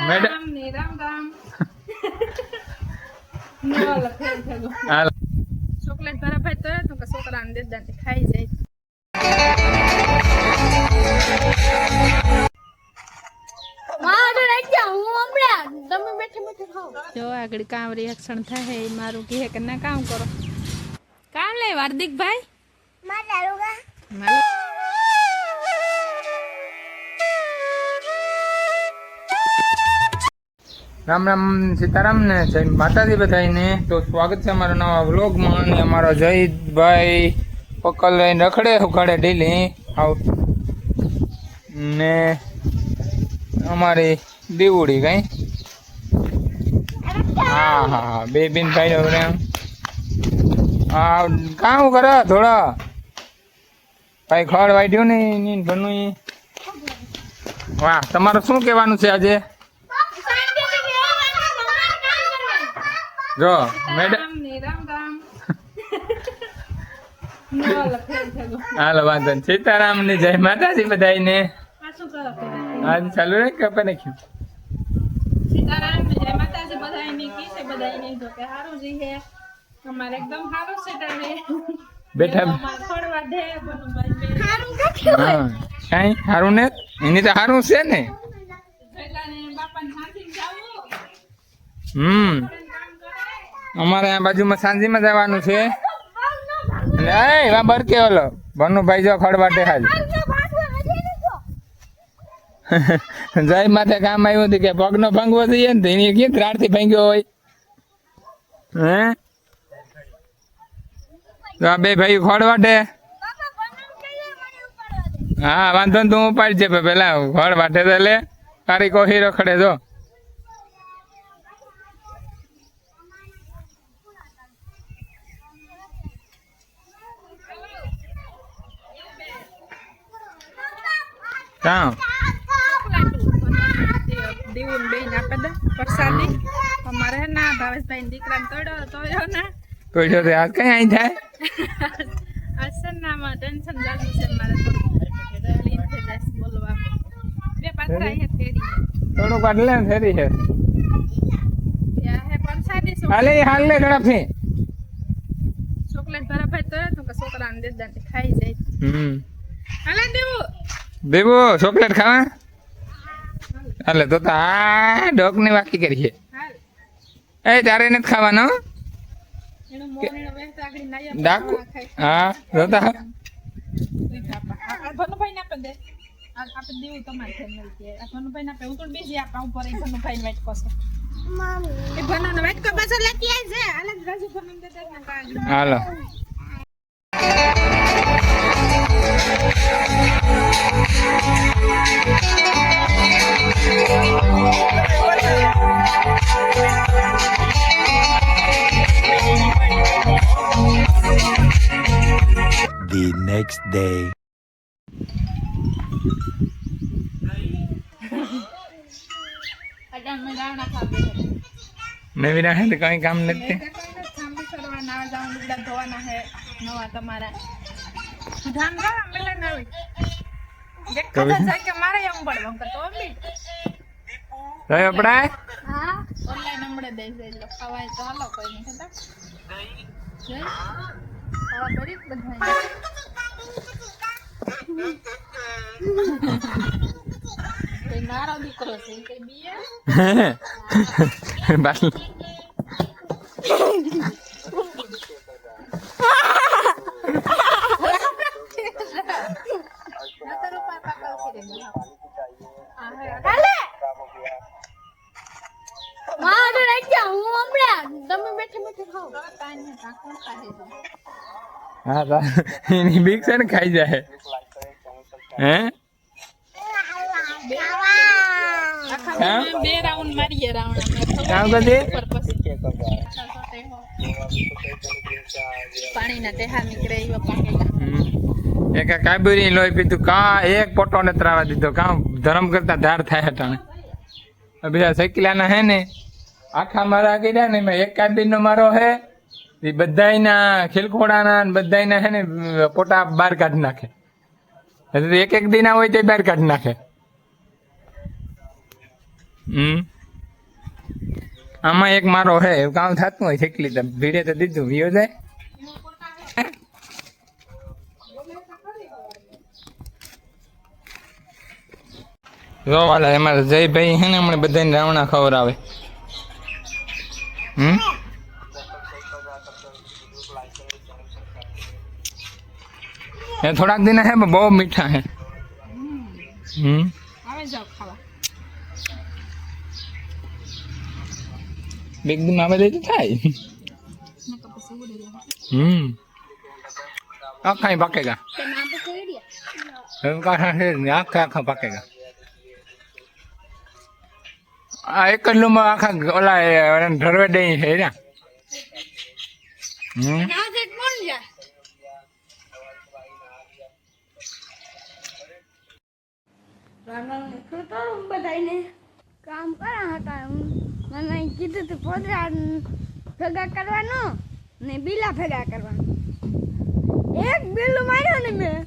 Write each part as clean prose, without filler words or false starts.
Madam ને રામ રામ નવા લખેલ થયો હાલ ચોકલેટ ભરા ભાઈ તો તો કે છોકરાને દે દાંતે ખાઈ જાય મારે રહી જા હું હમણાં તમે બેઠે બેઠે ખાઓ જો આગળ કામ રિએક્શન થાય એ મારું કહે કે ના કામ કરો કામ લે હાર્દિક ભાઈ મારા રોગા માલો રામ રામ સીતારામ ને જય માતાજી બધાને તો સ્વાગત છે અમારા નવા વ્લોગમાં અને અમારો જયભાઈ પકલ લઈને રખડે ઉખાડે ડેલી આવ ને અમારી દીવડી કઈ હા હા બે બેન ભાઈ ને હા કામ કરે થોડા ભાઈ ખડ વાઢ્યું ને ઘરનું વાહ તમારું શું કહેવાનું છે આજે જો મેડમ ને રામ રામ નવા લખેલ થયો હાલો વાંધો નહીં. સીતારામ ની જય માતાજી બધાને પાછું કરો આજ ચાલુ રે કપે નાખ્યું સીતારામ ને જય માતાજી બધાયને કી છે બધાયને જો કે હારું જી હે અમારે એકદમ હારું છે ટાણે બેઠા થોડવા દે બનું ભાઈ હારું કાઠી હા કઈ સારું ને એની તો સારું છે ને પેલાને બાપાને સાથી જાવું કામ કરે અમારે આ બાજુમાં સાંજીમાં જવાનું છે અને એ વા બરકે ઓલો ભનુભાઈ જો ખડવાટે હાલ જય માથે કામ આવ્યું હતું કે પગનો ભાંગવો જોઈએ ને તો એની ક્યાં ત્રાડથી ભાંગ્યો હોય હે તો આ બે ભાઈ ખડવાટે હા વાંધો ને તું ઉપાડ છે પેલા ખડવાટે તો લે તારી કોહી રખડે જો કામ દેવું બેન આપે દે પ્રસાદી અમારે ના ભાવેશભાઈ દીકરાને તોડ્યો ના કોઈ જો આજ કઈ અહીં થાય અસરનામાં ટેન્શન જાગી છે મારે થોડું લીન થઈ જાય બોલવા બે પાત્રા હે તેરી થોડું કાઢ લે ને ફેરી છે યા હે પ્રસાદી હાલે હાલ લે ઝડપથી ચોકલેટ ભરા ભાઈ તો કે છોકરાને દે દાંતે ખાઈ જાય હાલે દેવું દેવો ચોકલેટ ખાવા હાલે તો આ ડોક ની વાકી કરીએ હાલ એ તારે નથી ખાવાનો એનો મોનેનો વેસ્ટ આગળ નાયા ડાકુ હા જોતા ભનુભાઈ ના દે આપણે દેવું તમારે ફેમિલી કે આ ભનુભાઈ ના હું તો બીજી આપા ઉપર એ ભનુભાઈ વેટ કરશે મમ્મી એ ભનુનો વેટ કર પાછો લેતી આવી છે અલગ રાજુ ભનુ દે દે ના કાજ હાલો The next day. અડા મે રાણા ખાબે નવી ના હે તો કઈ કામ નથી સાંભી કરવા ના જાવ લુગડા ધોવાના હે નવા તમારા ધાન ગા મેલા નવી એક કદા જાય કે મારે એમ પડવું કે તો બી રહ્યો પડાય હા ઓનલાઈન નંબર દે છે એટલે ખવાય તો હાલો કોઈ નહીં ખતા જય ખાવા કરી બધા એ નારો દીકરો છે કે બીએ બસ હાલે મારે રહી જા હું હમણાં તમે બેઠે બેઠે ખાઓ હા એની બીક છે ને ખાઈ જાય હે બે રાઉન્ડ મારીએ રાઉન્ડ કામ કરજે પાણીના ટેહા નીકળે એવા પાકેલા એક કાબુરી લોહી પીધું કા એક પોટો ને ત્રાવા દીધો કા ધર્મ કરતા ધાર થાય હટાણે બીજા સકીલાના હે ને આખા મારા કર્યા ને એમાં એક કાબીર નો મારો હે એ બધાયના ખીલખોડાના ને બધાયના હે ને પોટા બહાર કાઢી નાખે એક એક દિના હોય તો બહાર કાઢી નાખે આમાં એક મારો હે એવું કામ થતું હોય શેકલી તો ભીડે તો દીધું વિયો જાય. જો વાલા એમાં જયભાઈ હે ને હમણાં બધાને રાવણા ખવડાવે. એ થોડાક દિન હે પણ બહુ મીઠા હે. આવે જાવ ખાવા. બેગ દિન આવે દે તો થાય. આખા ही पकेगा आखा पकेगा आ एक किलो में आखा ओला ढरवे दे है ना બધાને કામ કર્યા હતા મને કીધું તું પોદરા ભેગા કરવાનું ને બીલા ભેગા કરવાનું. એક બીલું માર્યો ને મેં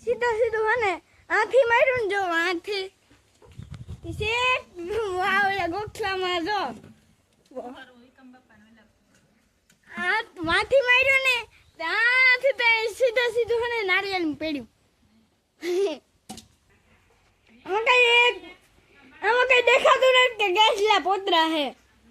સીધું હને આથી માર્યું ને જો આથી ઓલા ગોખલામાં જો માથી માર્યું ને ત્યાંથી તો સીધું હને નારિયેળ પડ્યું. આમાં કઈ દેખાતું નથી કે ગેસલા પોતરા હે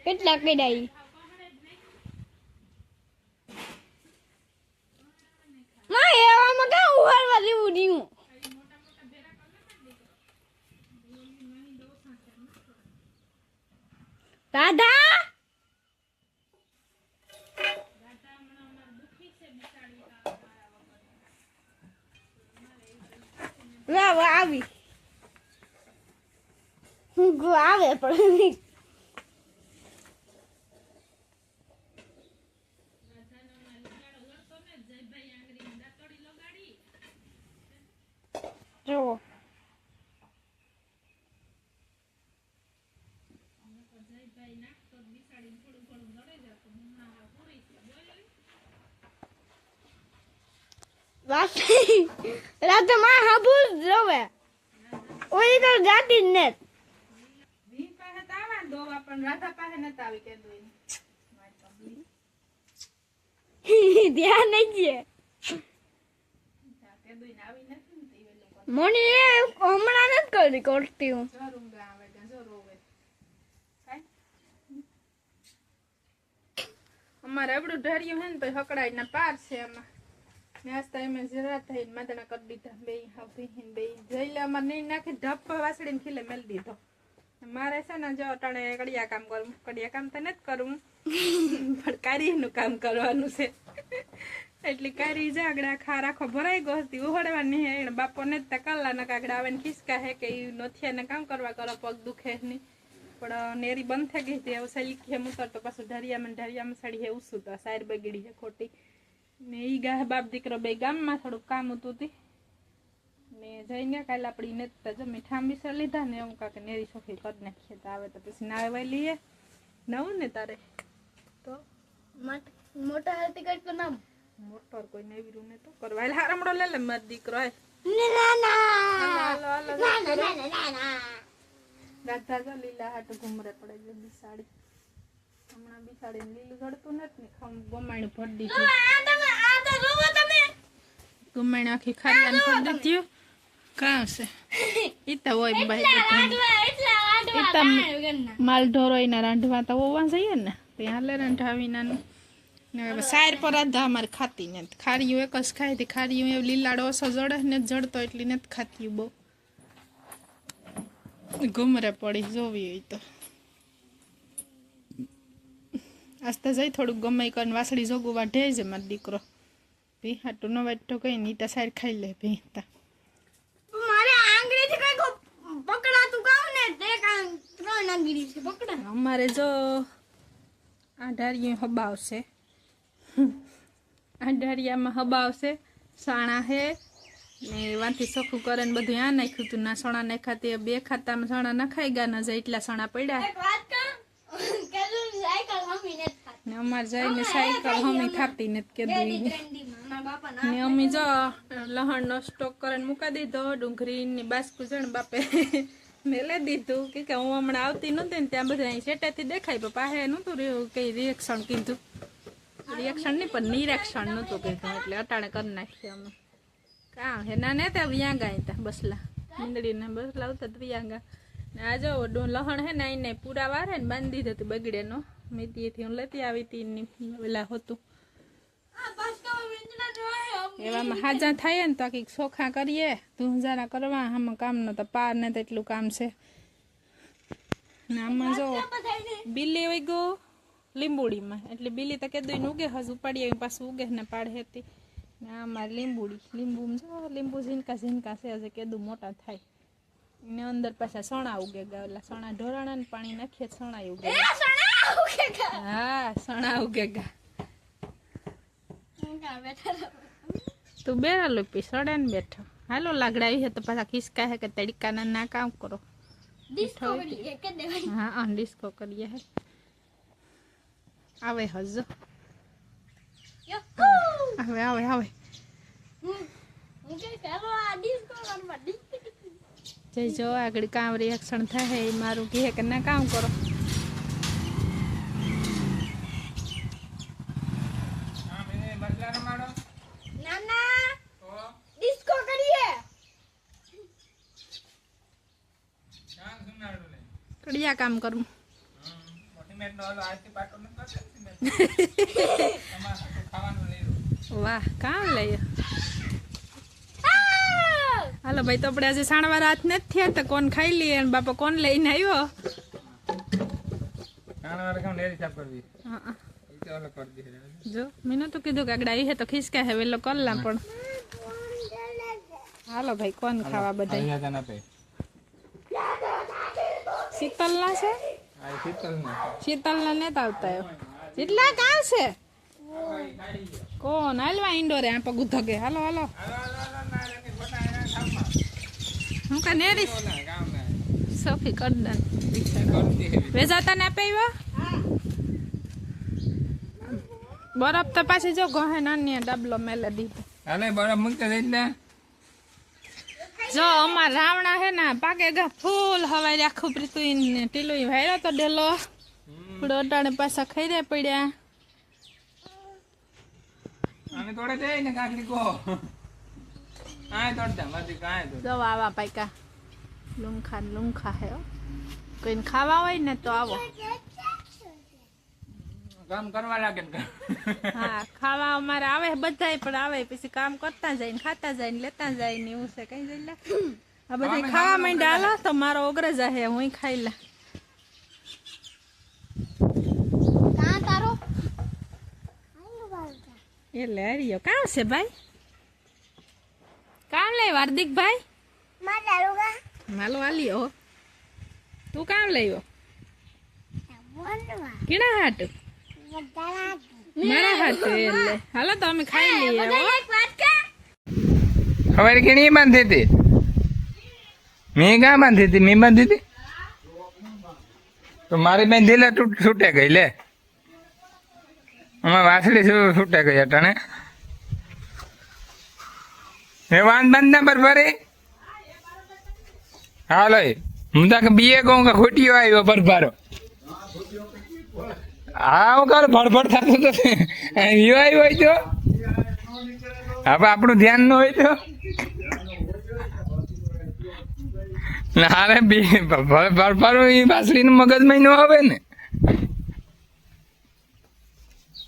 કેટલા કડાઈ. ના એવામાં કાં ઉહારવા જેવું રહ્યું. દાદા વાહ આવી આવે પણ જો રાતે માં હાબુલ જોવે ઓલી તો જાતી જ ને વી પાસે તો આવા દોવા પણ રાધા પાસે નતા આવી કે દોઈ ધ્યાન નહીં છે કે દોઈ આવી નથી ને તે લોકો મને હમણાં નથી કરતી હું જરૂંગા આવે કે જરોવે કાઈ અમારે એવડું ઢાર્યું હે ને પછી હકડાઈ ના પાર છે આમાં નાસ્તા એમ જરા થઈને માદણા કરી દીધા બે હાફી બે જઈલે અમારે નહીં નાખી ઢપ વાસળીને ખીલે મેલ દીધો. મારે છે ને જો અટાણે કડિયા કામ કરું કડિયા કામ તો નથી કરવું પણ કારીનું કામ કરવાનું છે એટલે કારી જાગડા ખા રાખો ભરાઈ ગયો હતી ઉહડવાની હે એને બાપો ને જ કલ્લા ના કાગડા આવે ને ખિસકા હે કે નથિયાને કામ કરવા કરો પગ દુખે નહીં પણ નેરી બંધ થઈ ગઈ હતી હવે સલીક હે મુતર તો પાછું ઢરિયામાં સાડી હે ઉસું તો સાર બગડી હે ખોટી ને ઈ ગા બાપ દીકરો બે ગામમાં થોડુંક કામ હતું તી ને જઈને કાલે આપણી નેતા જો મીઠા મીસર લીધા ને એવું કાંક નેરી સોખી કરી નાખીએ તો આવે તો પછી નાવા લઈએ નવું ને તારે તો મોટા હાથી કઈ નામ મોટર કોઈ નવીરું ને તો કરવા એટલે હારમડો લે માર દીકરો હે રાધા જો લીલા હાટ ઘુમરે પડે છે બિસાડી હમણાં બિસાડી લીલું જડતું નથી ને ખમ ગમાણું ભર દીધું ગમાણ આખી ખારિયાને ભર દીધું કાં છે ઈતા હોય ભાઈ માલ ઢોરોઈના રાંધવા તો હોવા જઈએ ને ત્યાં લે રાંધાવીનાનું ને સાર પર રાધા અમારે ખાતી નથી ખારીયું એક જ ખાઈ હતી ખારીયું એવું લીલાડો ઓછો જડે ને જડતો એટલી નથી ખાતી બહુ ઘુમરે પડી જોવી હોય તો આસ્તા જઈ થોડુંક ગમે કરીને વાસળી જોગું વાઢે છે મારો દીકરો ભી હાટું ન વાટતો કઈ નહીં તા સાઈડ ખાઈ લે ભીતા મારે આંગળીથી કઈ પકડાતું કામ ને તે કામ 3 આંગળી છે પકડા. અમારે જો આ ઢારિયું હબાવશે આ ઢારિયામાં હબાવશે સાણા હે ને વાંથી સખું કરે ને બધું આ નાખ્યું હતું ના સણા નાખાતી બે ખાતામાં સણા નખાઈ ગયા ન જાય એટલા સણા પડ્યા એક વાત કહું કે સાયકલ મમ્મી ને ને અમારે જઈને સાયકલ હમી થાપતી નથી કે દુઈ મારા બાપા ને અમી જો લહણનો સ્ટોક કરીને મૂકા દીધો ડુંગળી ની બાસ્કુ છે ને બાપે મેલે દીધું કે હું હમણાં આવતી નહોતી ને ત્યાં બધા અહીં સેટેથી દેખાય પણ પાસે નહોતું રહ્યું કઈ રિએક્શન કીધું રિએક્શન નહીં પણ નિરીક્ષણ નહોતું કીધું એટલે અટાણે કરી નાખીએ અમે કામ હે ના ને ત્યાં વિયાંગા ત્યાં બસલા મીંદડીને બસલા આવતા વિયાંગા ને આ જો લહણ હે ને અહીં પૂરા વારે ને બાંધી દીધું બગડે નો મેથીથી હું લેતી આવી હતી પેલા હતું એવામાં હાજા થાય ને તો કંઈક ચોખા કરીએ ધૂંઝારા કરવા આમાં કામનો તો પાર ને તો એટલું કામ છે ને આમાં જો બીલી હોય ગયો લીંબુડીમાં એટલે બીલી તો કીધું ઉગે હજ ઉપાડી આવી પાછું ઉગે ને પાડે હતી ને આમાં લીંબુ જો લીંબુ ઝીનકા છે હજી કીધું મોટા થાય ને અંદર પાછા સણા ઉગે ગયા એટલે સણા ઢોરાણા ને પાણી નાખીએ સણા ઉગે હા સણા ઉગે ગયા તું બેરા લોપી સડે ને બેઠો હાલો લાગડાવી હે તો પાછા ખિસકા હે કે તડકાના ના કામ કરો હા ડિસ્કો કરીએ હે આવે હજો આવે જઈ જો આગળ કામ રિએક્શન થાય એ મારું કહે કે ના કામ કરો કડિયા કામ કરું વાહ કામ લઈએ હાલો ભાઈ તો આપણે આજે સાણવાર હાથ નથી થયા તો કોણ ખાઈ લઈએ અને બાપા કોણ લઈને આવ્યો જો મેં તો કીધું કે આગળ આવી હે તો ખિસકા હે વેલો કરલા પણ હાલો ભાઈ કોણ ખાવા બધા શીતલ ના છે શીતલ ના નેતા આવતા જેટલા કામ છે કોણ હાલવા ઇન્ડોરે આ પગ ધગે હાલો હાલો હું કા નેરીશ સોફી કરદન વેજાતા ને આપે બરફ તો પાછી જો ગહે નાની ડબલો મેલે દીધો હાલે બરફ મૂકતા જઈ ને જો અમાર રાવણા હે ને પાકે ગા ફૂલ હવાઈ આખું પ્રીતું ને ટીલું વાયરો તો ડેલો થોડો અટાણે પાછા ખાઈ દે પડ્યા આને તોડે દે ને કાકડી કો આય તોડતા મારી કાય તો જો આવા પાકા લુમખા હે કોઈને ખાવા હોય ને તો આવો કામ કરવા લાગે ને હા ખાવા અમારે આવે બધાય પણ આવે પછી કામ કરતા જાય ને ખાતા જાય ને લેતા જાય ને એવું છે કઈ જઈ લે આ બધા ખાવા માંડ્યા હાલો તો મારો ઓગરે જાય હું ખાઈ લે એ લે રહ્યો કામ છે ભાઈ કામ લે હાર્દિક ભાઈ માલો આલ્યો તું કામ લેવો કેના હાટ મારા હાટ એટલે હાલો તો અમે ખાઈ લઈએ હવારે કેણી બાંધી હતી મેં ક્યાં બાંધી હતી મેં બાંધી હતી તો મારી બેન ધીલે છૂટે ગઈ લે અમારે વાસળી છૂટે ગઈ અટાણે એ વાંધ બાંધ ના બરબરે હાલો હું તો બીએ કહું કે ખોટીઓ આવ્યો બરબારો હા હું કરું ફડફડ થતું તો આવ્યો હોય તો હવે આપણું ધ્યાન ન હોય તો હારે બરબારો એ વાસળીનું મગજમાં ન આવે ને